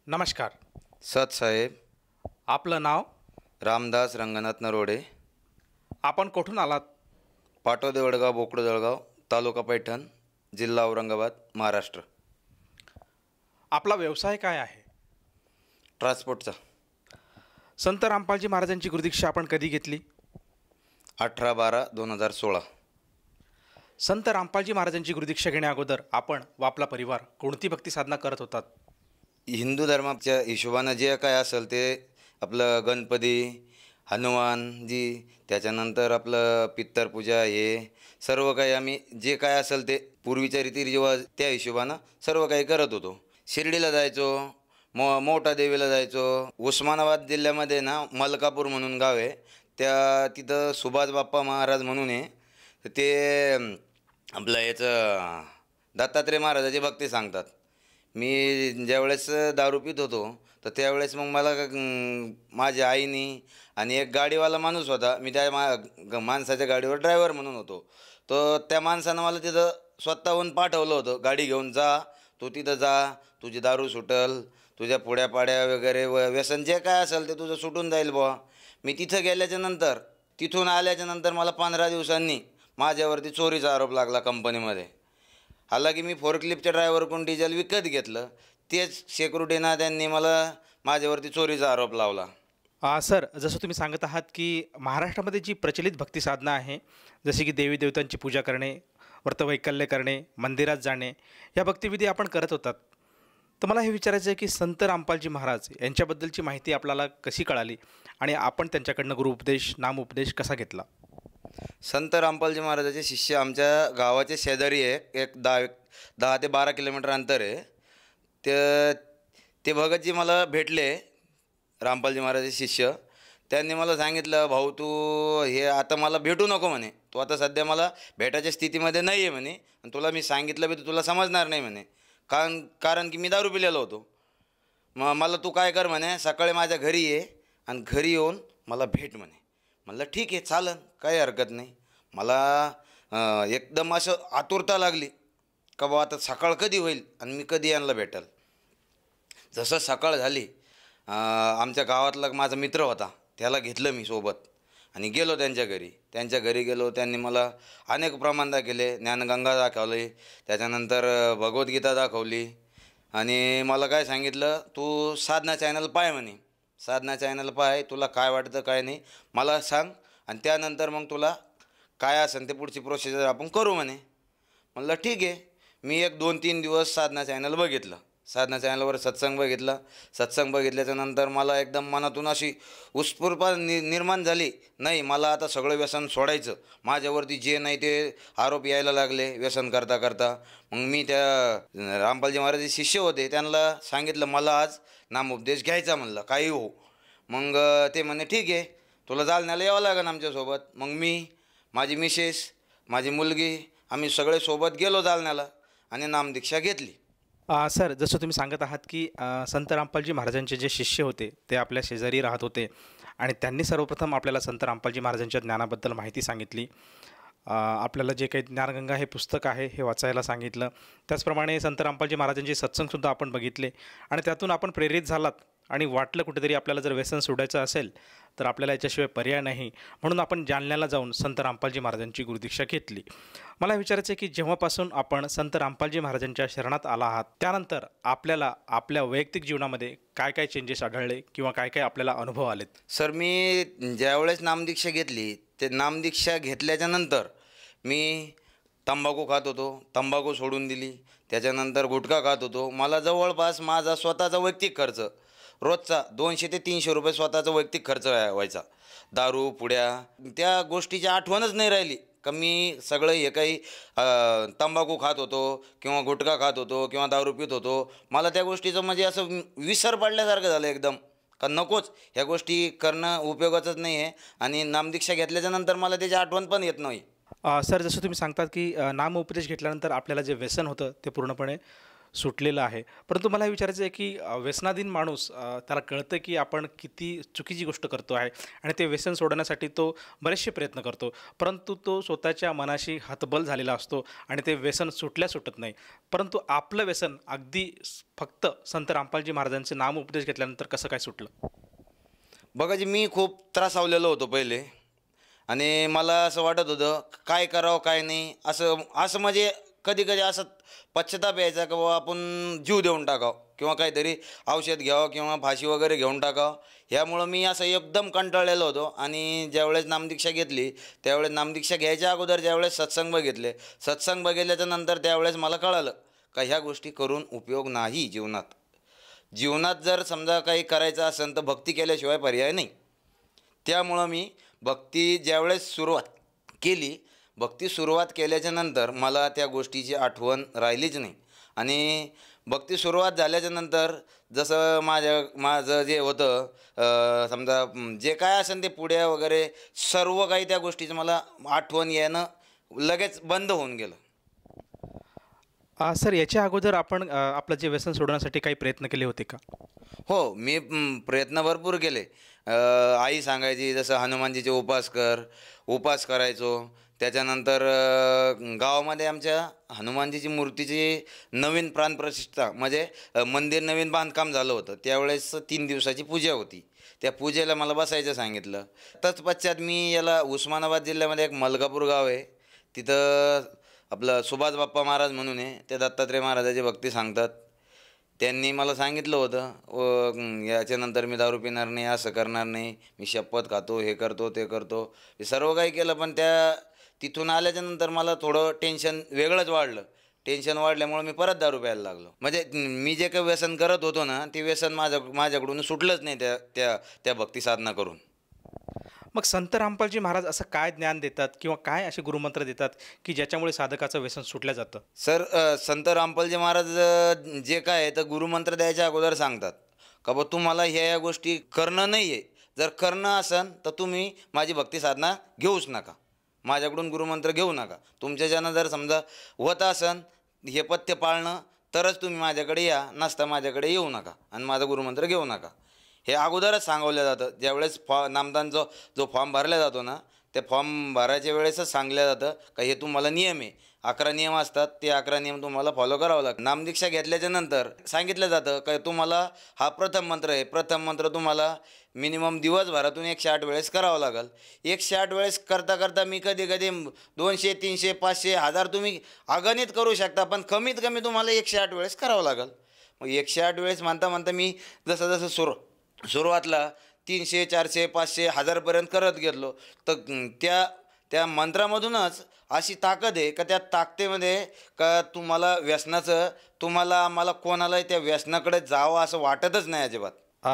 नमस्कार. सत साहेब. आपलं नाव? रामदास रंगनाथ नरोडे. आपण कुठून आलात? पाटोदे वडगाव बोकडो जळगाव, तालुका पैठण, जिल्हा औरंगाबाद, महाराष्ट्र. आपला व्यवसाय काय आहे? ट्रान्सपोर्टचा. संत रामपालजी महाराजांची गुरुदीक्षा आपण कधी घेतली? 18/12/2016. संत रामपालजी महाराजांची गुरुदीक्षा घेण्या अगोदर आपण व आपला परिवार कोणती भक्ती साधना करत होतात? हिंदू धर्माच्या हिशोबानं जे काय असेल ते आपलं गणपती, हनुमानजी, त्याच्यानंतर आपलं पित्तरपूजा, हे सर्व काही आम्ही जे काय असेल ते पूर्वीच्या रीतिरिवाज त्या हिशोबानं सर्व काही करत होतो. शिर्डीला जायचो, मोठा देवीला जायचो. उस्मानाबाद जिल्ह्यामध्ये ना मलकापूर म्हणून गाव आहे, त्या तिथं सुभाष बाप्पा महाराज म्हणून आहे. ते आपलं याचं दत्तात्रय महाराजाची भक्ती सांगतात. मी ज्यावेळेस दारू पित होतो तर त्यावेळेस मग मला माझ्या आईनी आणि एक गाडीवाला माणूस होता, मी त्या माणसाच्या गाडीवर ड्रायव्हर म्हणून होतो. तर त्या माणसानं मला तिथं स्वतःहून पाठवलं होतं, गाडी घेऊन जा, तू तिथं जा, तुझी दारू सुटल, तुझ्या पुड्या पाड्या वगैरे व्यसन जे काय असेल ते तुझं सुटून जाईल बुवा. मी तिथं गेल्याच्या नंतर, तिथून आल्याच्या नंतर मला 15 दिवसांनी माझ्यावरती चोरीचा आरोप लागला कंपनीमध्ये. हालाकी मी फोरक्लिपच्या ड्रायव्हरकडून डिझेल विकत घेतलं, तेच सिक्युरिटीनं त्यांनी माझ्यावरती चोरीचा आरोप लावला. सर, जसं तुम्ही सांगत आहात की महाराष्ट्रामध्ये जी प्रचलित भक्ती साधना आहे, जसे की देवी देवतांची पूजा करणे, व्रतवैकल्य करणे, मंदिरात जाणे, या भक्तिविधी आपण करत होतात. तर मला हे विचारायचं आहे की संत रामपालजी महाराज यांच्याबद्दलची माहिती आपल्याला कशी कळाली आणि आपण त्यांच्याकडनं गुरुउपदेश, नामउपदेश कसा घेतला? संत रामपालजी महाराजाचे शिष्य आमच्या गावाचे शेजारी आहे, एक 10 ते 12 किलोमीटर अंतर आहे. ते भगतजी मला भेटले, रामपालजी महाराजाचे शिष्य. त्यांनी मला सांगितलं, भाऊ तू हे आता मला भेटू नको म्हणे, तू आता सध्या मला भेटायच्या स्थितीमध्ये नाही आहे म्हणे, आणि तुला मी सांगितलं बी तर तुला समजणार नाही म्हणे, कारण की मी दारू पिलेलो होतो. मला तू काय कर म्हणे, सकाळी माझ्या घरी ये आणि घरी येऊन मला भेट म्हणे. म्हणलं ठीक आहे, चालन, काही हरकत नाही. मला एकदम असं आतुरता लागली का बा आता सकाळ कधी होईल आणि मी कधी यांना भेटल. जसं सकाळ झाली, आमच्या गावातला माझा मित्र होता, त्याला घेतलं मी सोबत आणि गेलो त्यांच्या घरी. त्यांच्या घरी गेलो, त्यांनी मला अनेक प्रमाण दाखवले, ज्ञानगंगा दाखवली, त्याच्यानंतर भगवद्गीता दाखवली आणि मला काय सांगितलं, तू साधना चॅनल पाय म्हणे, साधना चॅनल पाय, तुला काय वाटतं काय नाही मला सांग आणि त्यानंतर मग तुला काय असेल ते पुढची प्रोसिजर आपण करू म्हणे. म्हणलं ठीक आहे. मी 1-2-3 दिवस साधना चॅनल बघितलं, साधना चॅनलवर सत्संग बघितला. सत्संग बघितल्याच्या नंतर मला एकदम मनातून अशी उत्स्फूर्तता निर्माण झाली, नाही मला आता सगळं व्यसन सोडायचं. माझ्यावरती जे नाही ते आरोप यायला लागले व्यसन करता करता. मग मी त्या रामपालजी महाराज शिष्य होते, त्यांना सांगितलं मला आज नामउपदेश घ्यायचा, म्हणलं काही हो. मग ते म्हणे ठीक आहे, तुला जालन्याला यावं लागेल आमच्यासोबत. मग मी, माझी मिसेस, माझी मुलगी, आम्ही सगळे सोबत गेलो जालन्याला आणि नामदीक्षा घेतली. सर, जसं तुम्ही सांगत आहात की संत रामपालजी महाराजांचे जे शिष्य होते ते आपल्या शेजारी राहत होते आणि त्यांनी सर्वप्रथम आपल्याला संत रामपालजी महाराजांच्या ज्ञानाबद्दल माहिती सांगितली. आपल्याला जे काही ज्ञानगंगा हे पुस्तक आहे हे वाचायला सांगितलं. त्याचप्रमाणे संत रामपालजी महाराजांचे सत्संगसुद्धा आपण बघितले आणि त्यातून आपण प्रेरित झालात आणि वाटलं कुठेतरी आपल्याला जर व्यसन सोडायचं असेल तर आपल्याला याच्याशिवाय पर्याय नाही, म्हणून आपण जालन्याला जाऊन संत रामपालजी महाराजांची गुरुदीक्षा घेतली. मला विचारायचं आहे की जेव्हापासून आपण संत रामपालजी महाराजांच्या शरणात आला आहात त्यानंतर आपल्याला आपल्या वैयक्तिक जीवनामध्ये काय काय चेंजेस आढळले किंवा काय काय आपल्याला अनुभव आलेत? सर, मी ज्यावेळेस नामदीक्षा घेतली, ते नामदीक्षा घेतल्याच्या नंतर मी तंबाखू खात होतो, तंबाखू सोडून दिली. त्याच्यानंतर गुटखा खात होतो. मला जवळपास माझा स्वतःचा वैयक्तिक खर्च रोजचा 200 ते 300 रुपये स्वतःचा वैयक्तिक खर्च व्हायचा. दारू, पुड्या, त्या गोष्टीची आठवणच नाही राहिली का मी सगळं हे काही तंबाखू खात होतो किंवा गुटखा खात होतो किंवा दारू पित होतो. मला त्या गोष्टीचं म्हणजे असं विसर पडल्यासारखं झालं एकदम, का नकोच, ह्या गोष्टी करणं उपयोगाचंच नाही आहे. आणि नामदीक्षा घेतल्याच्या नंतर मला त्याची आठवण पण येत नाही. सर, जसं तुम्ही सांगतात की नामउपदेश घेतल्यानंतर आपल्याला जे व्यसन होतं ते पूर्णपणे सुटलेलं आहे. परंतु मला हे विचारायचं आहे की व्यसनाधीन माणूस त्याला कळतं की आपण किती चुकीची गोष्ट करतो आहे आणि ते व्यसन सोडण्यासाठी तो बरेचसे प्रयत्न करतो. परंतु तो स्वतःच्या मनाशी हतबल झालेला असतो आणि ते व्यसन सुटत नाही. परंतु आपलं व्यसन अगदी फक्त संत रामपालजी महाराजांचे नामोपदेश घेतल्यानंतर कसं काय सुटलं? बघा जी, मी खूप त्रासावलेलो होतो पहिले आणि मला असं वाटत होतं काय करावं काय नाही, असं असं म्हणजे कधी कधी असं पश्चाताप यायचा की बाबा आपण जीव देऊन टाकावं किंवा काहीतरी औषध घ्यावं किंवा फाशी वगैरे घेऊन टाकावं. ह्यामुळं मी असं एकदम कंटाळलेलो होतो आणि ज्यावेळेस नामदीक्षा घेतली त्यावेळेस नामदीक्षा घ्यायच्या अगोदर ज्यावेळेस सत्संग बघितले, सत्संग बघितल्याच्या नंतर त्यावेळेस मला कळालं का ह्या गोष्टी करून उपयोग नाही जीवनात. जीवनात जर समजा काही करायचं असेल तर भक्ती केल्याशिवाय पर्याय नाही. त्यामुळं मी भक्ती ज्यावेळेस सुरुवात केली, भक्ती सुरुवात केल्याच्या नंतर मला त्या गोष्टीची आठवण राहिलीच नाही. आणि भक्ती सुरुवात झाल्याच्या नंतर जसं माझं जे होतं समजा जे काय असेल ते पुड्या वगैरे सर्व काही त्या गोष्टीचं मला आठवण येणं लगेच बंद होऊन गेलं. सर याच्या अगोदर आपण आपलं जे व्यसन सोडवण्यासाठी काही प्रयत्न केले होते का? हो, मी प्रयत्न भरपूर केले. आई सांगायची जसं हनुमानजीचे उपास करायचो. त्याच्यानंतर गावामध्ये आमच्या हनुमानजीची मूर्तीची नवीन प्राणप्रतिष्ठा म्हणजे मंदिर नवीन बांधकाम झालं होतं. त्यावेळेस 3 दिवसाची पूजा होती. त्या पूजेला मला बसायचं सांगितलं. तत्पश्चात मी याला उस्मानाबाद जिल्ह्यामध्ये एक मलकापूर गाव आहे, तिथं आपलं सुभाष बाप्पा महाराज म्हणून आहे, ते दत्तात्रय महाराजाची भक्ती सांगतात. त्यांनी मला सांगितलं होतं याच्यानंतर मी दारू पिणार नाही, असं करणार नाही, मी शपथ खातो, हे करतो ते करतो, हे सर्व काही केलं. पण तिथून आल्याच्यानंतर मला थोडं टेन्शन वेगळंच वाढलं. टेन्शन वाढल्यामुळे मी परत दारू प्यायला लागलो. म्हणजे मी जे काही व्यसन करत होतो ना, ते व्यसन माझ्याकडून सुटलंच नाही त्या भक्ती साधना करून. मग संत रामपालजी महाराज असं काय ज्ञान देतात किंवा काय असे गुरुमंत्र देतात की ज्याच्यामुळे साधकाचं व्यसन सुटलं जातं? सर, संत रामपालजी महाराज जे काय आहे तर गुरुमंत्र द्यायच्या अगोदर सांगतात का बा तुम्हाला ह्या गोष्टी करणं नाही आहे. जर करणं असेल तर तुम्ही माझी भक्ती साधना घेऊच नका, माझ्याकडून गुरुमंत्र घेऊ नका. तुमच्याच्यानं जर समजा होत असेल हे पथ्य पाळणं तरच तुम्ही माझ्याकडे या, नसता माझ्याकडे येऊ नका आणि माझा गुरुमंत्र घेऊ नका. हे अगोदरच सांगवलं जातं. ज्यावेळेस नामदानचा जो फॉर्म भरला जातो ना, त्या फॉर्म भरायच्या वेळेसच सांगलं जातं का हे तुम्हाला नियम आहे, 11 नियम असतात, ते 11 नियम तुम्हाला फॉलो करावं लागतं. नामदीक्षा घेतल्याच्या नंतर सांगितलं जातं का तुम्हाला हा प्रथम मंत्र आहे, प्रथम मंत्र तुम्हाला मिनिमम दिवसभरातून 108 वेळेस करावं लागेल. 108 वेळेस करता करता मी कधी कधी 200, 300, 500, 1000 तुम्ही अगणित करू शकता, पण कमीत कमी तुम्हाला 108 वेळेस करावं लागेल. मग 108 वेळेस म्हणता म्हणता मी जसं जसं सुरुवातला 300, 400, 500, 1000पर्यंत करत गेलो. तर त्या मंत्रामधूनच अशी ताकद आहे का त्या ताकदीमध्ये का आम्हाला कोणालाही त्या व्यसनाकडे जावं असं वाटतच नाही अजिबात.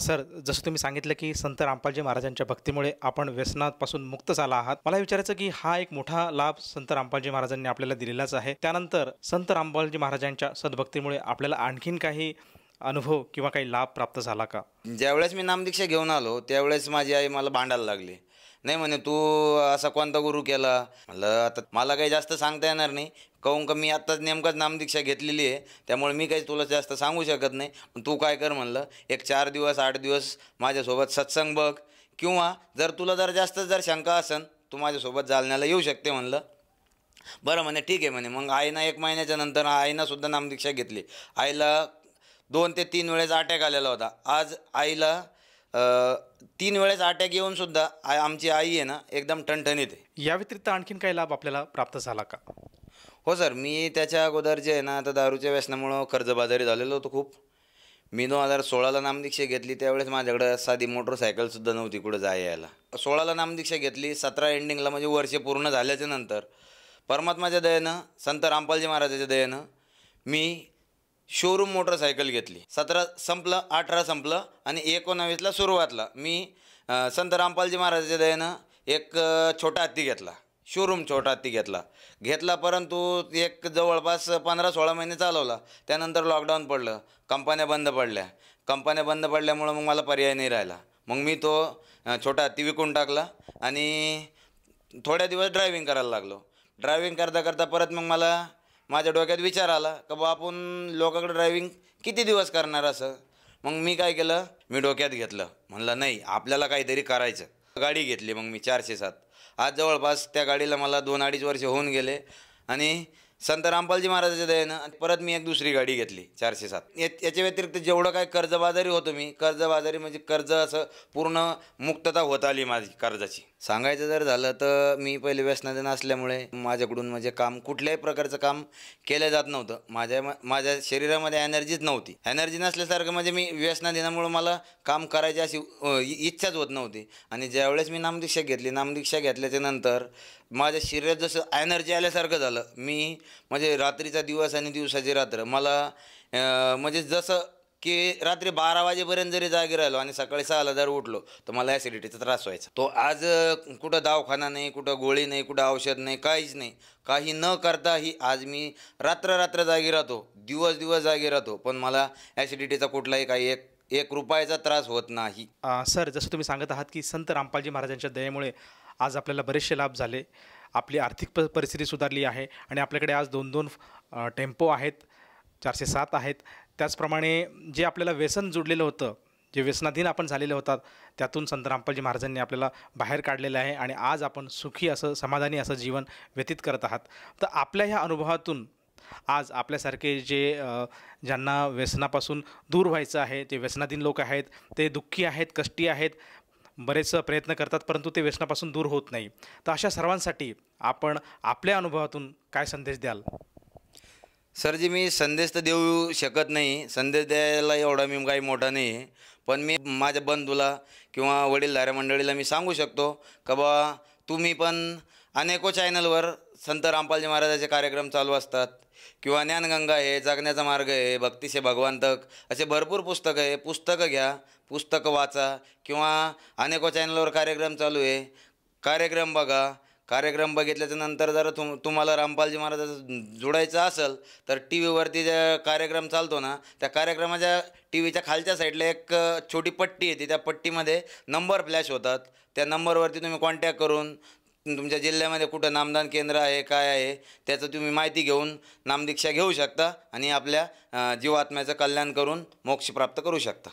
सर जसं तुम्ही सांगितलं की संत रामपालजी महाराजांच्या भक्तीमुळे आपण व्यसनापासून मुक्त झाला आहात. मला विचारायचं की हा एक मोठा लाभ संत रामपालजी महाराजांनी आपल्याला दिलेलाच आहे. त्यानंतर संत रामपालजी महाराजांच्या सद्भक्तीमुळे आपल्याला आणखीन काही अनुभव किंवा काही लाभ प्राप्त झाला का? ज्यावेळेस मी नामदीक्षा घेऊन आलो त्यावेळेस माझी आई मला भांडायला लागली. नाही म्हणे, तू असा कोणता गुरु केला? म्हणलं आता मला काही जास्त सांगता येणार नाही, कहून का मी आत्ताच नेमकंच नामदीक्षा घेतलेली आहे, त्यामुळे मी काही तुला जास्त सांगू शकत नाही. पण तू काय कर म्हणलं, एक 4 दिवस 8 दिवस माझ्यासोबत सत्संग बघ, किंवा जर तुला जास्त शंका असेल तू माझ्यासोबत जालन्याला येऊ शकते म्हणलं. बरं म्हणे, ठीक आहे म्हणे. मग आईनं 1 महिन्याच्या नंतर आईनंसुद्धा नामदीक्षा घेतली. आईला 2 ते 3 वेळेस अटॅक आलेला होता. आज आईला 3 वेळेस अटॅक येऊनसुद्धा आमची आई आहे ना एकदम ठणठणीत आहे. या व्यतिरिक्त आणखीन काही लाभ आपल्याला प्राप्त झाला का? हो सर, मी त्याच्या अगोदर जे आहे ना आता दारूच्या व्यसनामुळं कर्जबाजारी झालेलो होतो खूप. मी 2016ला नामदीक्षा घेतली त्यावेळेस माझ्याकडं साधी मोटरसायकलसुद्धा नव्हती कुठं यायला. 16ला नामदीक्षा घेतली, 17 एंडिंगला म्हणजे वर्ष पूर्ण झाल्याच्या नंतर परमात्माच्या दयेनं, संत रामपालजी महाराजाच्या दयेनं मी शोरूम मोटरसायकल घेतली. 17 संपलं, 18 संपलं आणि 19ला सुरुवातला मी संत रामपालजी महाराजाच्या दयेनं एक छोटा हत्ती घेतला, शोरूम छोटा हत्ती घेतला. परंतु एक जवळपास 15-16 महिने चालवला. त्यानंतर लॉकडाऊन पडलं, कंपन्या बंद पडल्यामुळं मग मला पर्याय नाही राहिला. मग मी तो छोटा हत्ती विकून टाकला आणि थोड्या दिवस ड्रायव्हिंग करायला लागलो. ड्रायव्हिंग करता करता परत मग मला माझ्या डोक्यात विचार आला का बा आपण लोकांकडे ड्रायव्हिंग किती दिवस करणार असं. मग मी काय केलं, मी डोक्यात घेतलं, म्हणलं नाही आपल्याला काहीतरी करायचं. गाडी घेतली मग मी 407. आज जवळपास त्या गाडीला मला 2-2.5 वर्ष होऊन गेले आणि संत रामपालजी महाराजाच्या दयेनं परत मी एक दुसरी गाडी घेतली 407. याच्या व्यतिरिक्त जेवढं काय कर्जबाजारी होतो मी, कर्जबाजारी म्हणजे कर्ज असं पूर्ण मुक्तता होत आली माझी कर्जाची. सांगायचं जर झालं तर मी पहिले व्यसनाधीन असल्यामुळे माझ्याकडून म्हणजे काम कुठल्याही प्रकारचं काम केलं जात नव्हतं. माझ्या शरीरामध्ये एनर्जीच नव्हती. एनर्जी नसल्यासारखं म्हणजे मी व्यसनाधीनामुळे मला काम करायची अशी इच्छाच होत नव्हती. आणि ज्यावेळेस मी नामदीक्षा घेतली, नामदीक्षा घेतल्याच्या नंतर माझ्या शरीरात जसं एनर्जी आल्यासारखं झालं. मी म्हणजे रात्रीचा दिवस आणि दिवसाची रात्र मला म्हणजे जसं की रात्री 12 वाजेपर्यंत जरी जागी राहिलो आणि सकाळी 6ला जर उठलो तर मला ॲसिडिटीचा त्रास व्हायचा. तो आज कुठं दवाखाना नाही, कुठं गोळी नाही, कुठं औषध नाही, काहीच नाही. काही न करताही आज मी रात्र जागी राहतो, दिवस जागी राहतो, पण मला ॲसिडिटीचा कुठलाही काही एक रुपयाचा त्रास होत नाही. सर, जसं तुम्ही सांगत आहात की संत रामपालजी महाराजांच्या दयेमुळे आज आपल्याला बरेचसे लाभ झाले, आपली आर्थिक परिस्थिती सुधारली आहे आणि आपल्याकडे आज 2-2 टेम्पो आहेत, 407 आहेत. त्याचप्रमाणे जे आपल्याला व्यसन जुडलेलं होतं, जे व्यसनाधीन आपण झालेले होतात, त्यातून संत रामपालजी महाराजांनी आपल्याला बाहेर काढलेलं आहे आणि आज आपण सुखी असं समाधानी असं जीवन व्यतीत करत आहात. तर आपल्या ह्या अनुभवातून आज आपल्यासारखे जे ज्यांना व्यसनापासून दूर व्हायचं आहे, जे व्यसनाधीन लोक आहेत, ते दुःखी आहेत, कष्टी आहेत, बरेच प्रयत्न करतात परंतु ते व्यसनापासून दूर होत नाही. तर अशा सर्वांसाठी आपण आपल्या अनुभवातून काय संदेश द्याल? सरजी, मी संदेश तर देऊ शकत नाही, संदेश द्यायला एवढा मी काही मोठा नाही आहे. पण मी माझ्या बंधूला किंवा वडीलधाऱ्या मंडळीला मी सांगू शकतो का बा तुम्ही पण अनेको चॅनलवर संत रामपालजी महाराजाचे कार्यक्रम चालू असतात किंवा ज्ञानगंगा आहे, जगण्याचा मार्ग आहे, भक्तिसे भगवंतक, असे भरपूर पुस्तकं आहे. पुस्तकं घ्या, पुस्तकं वाचा किंवा अनेको चॅनलवर कार्यक्रम चालू आहे, कार्यक्रम बघा. कार्यक्रम बघितल्याच्या नंतर जर तुम्हाला रामपालजी महाराजाचं जोडायचं असेल तर टी व्हीवरती ज्या कार्यक्रम चालतो ना, त्या कार्यक्रमाच्या टी व्हीच्या खालच्या साईडला एक छोटी पट्टी येते, त्या पट्टीमध्ये नंबर फ्लॅश होतात. त्या नंबरवरती तुम्ही कॉन्टॅक्ट करून तुमच्या जिल्ह्यामध्ये कुठं नामदान केंद्र आहे, काय आहे, त्याचं तुम्ही माहिती घेऊन नामदीक्षा घेऊ शकता आणि आपल्या जीवात्म्याचं कल्याण करून मोक्ष प्राप्त करू शकता.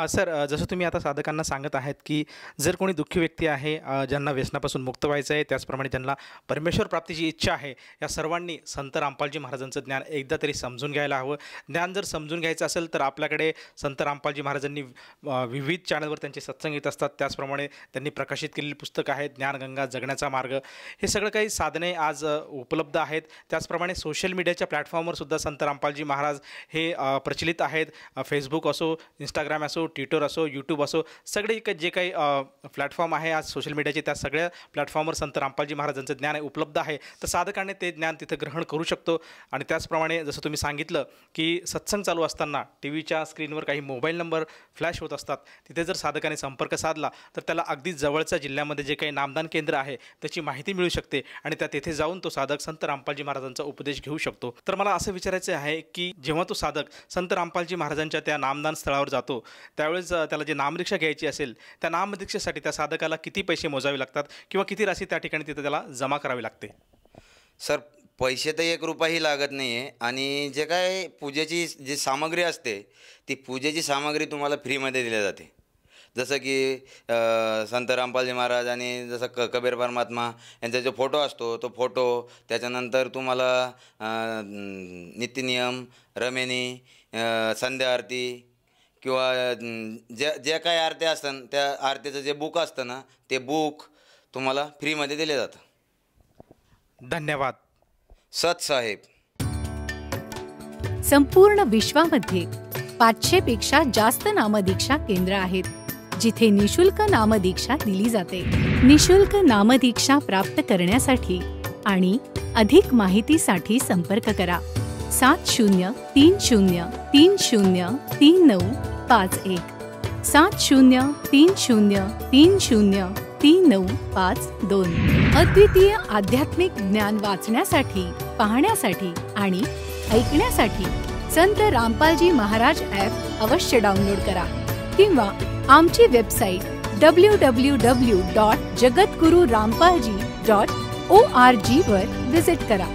सर, जसं तुम्ही आता साधकांना सांगत आहात की जर कोणी दुःखी व्यक्ती आहे, ज्यांना व्यसनापासून मुक्त व्हायचं आहे, त्याचप्रमाणे ज्यांना परमेश्वर प्राप्तीची इच्छा आहे, या सर्वांनी संत रामपालजी महाराजांचं ज्ञान एकदा तरी समजून घ्यायला हवं. ज्ञान जर समजून घ्यायचं असेल तर आपल्याकडे संत रामपालजी महाराजांनी विविध चॅनलवर त्यांचे सत्संग येत असतात. त्याचप्रमाणे त्यांनी प्रकाशित केलेली पुस्तकं आहेत, ज्ञानगंगा, जगण्याचा मार्ग, हे सगळं काही साधने आज उपलब्ध आहेत. त्याचप्रमाणे सोशल मीडियाच्या प्लॅटफॉर्मवर सुद्धा संत रामपालजी महाराज हे प्रचलित आहेत. फेसबुक असो, इंस्टाग्राम असो, ट्विटर असो, यूट्यूब असो, सगळे जे काही प्लॅटफॉर्म आहे आज सोशल मीडियाचे, त्या सगळ्या प्लॅटफॉर्मवर संत रामपालजी महाराजांचं ज्ञान उपलब्ध आहे. तर साधकाने ते ज्ञान तिथं ग्रहण करू शकतो. आणि त्याचप्रमाणे जसं तुम्ही सांगितलं की सत्संग चालू असताना टी व्हीच्या स्क्रीनवर काही मोबाईल नंबर फ्लॅश होत असतात, तिथे जर साधकाने संपर्क साधला तर त्याला अगदी जवळच्या जिल्ह्यामध्ये जे काही नामदान केंद्र आहे त्याची माहिती मिळू शकते आणि त्या तेथे जाऊन तो साधक संत रामपालजी महाराजांचा उपदेश घेऊ शकतो. तर मला असं विचारायचं आहे की जेव्हा तो साधक संत रामपालजी महाराजांच्या त्या नामदान स्थळावर जातो त्यावेळेस त्याला जे नामदीक्षा घ्यायची असेल, त्या नामदीक्षेसाठी त्या साधकाला किती पैसे मोजावे लागतात किंवा किती राशी त्या ठिकाणी तिथे त्याला जमा करावी लागते? सर, पैसे तर 1 रुपयाही लागत नाही आहे आणि जे काय पूजेची जी सामग्री असते ती पूजेची सामग्री तुम्हाला फ्रीमध्ये दिली जाते. जसं की संत रामपालजी महाराज आणि जसं कबीर परमात्मा यांचा जो फोटो असतो तो फोटो, त्याच्यानंतर तुम्हाला नित्यनियम, रमेनी, संध्या आरती किंवा ज्या काही आरत्या असतात त्या आरतीचं जे बुक असतं ना, ते बुक तुम्हाला फ्रीमध्ये दिले जातं. धन्यवाद. सत साहेब. संपूर्ण विश्वामध्ये 500 पेक्षा जास्त नामदीक्षा केंद्र आहेत जिथे निशुल्क नामदीक्षा दिली जाते. निशुल्क नामदीक्षा प्राप्त करण्यासाठी आणि अधिक माहितीसाठी संपर्क करा 7030303951 7030303952. अद्वितीय आध्यात्मिक ज्ञान वाचण्यासाठी, पाहण्यासाठी आणि ऐकण्यासाठी संत रामपालजी महाराज ॲप अवश्य डाउनलोड करा किंवा आमची वेबसाईट www.jagatgururampalji.org वर व्हिजिट करा.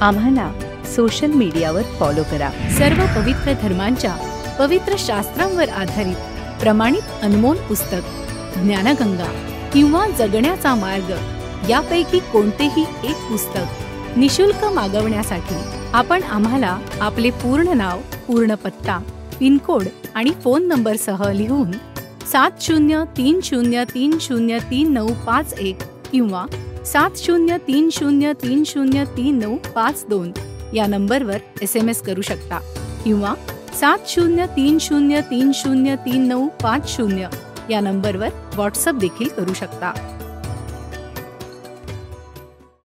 आम्हाला सोशल मीडियावर फॉलो करा. सर्व पवित्र धर्मांच्या पवित्र शास्त्रांवर आधारित प्रमाणित अनमोल पुस्तक ज्ञानगंगा किंवा जगण्याचा मार्ग यापैकी कोणतेही एक पुस्तक निशुल्क मागवण्यासाठी आपण आम्हाला आपले पूर्ण नाव, पूर्ण पत्ता, पिनकोड आणि फोन नंबरसह लिहून 7030303951 किंवा 7030303952 या नंबरवर SMS करू शकता किंवा 7030303950 या नंबरवर व्हॉट्सअप देखील करू शकता.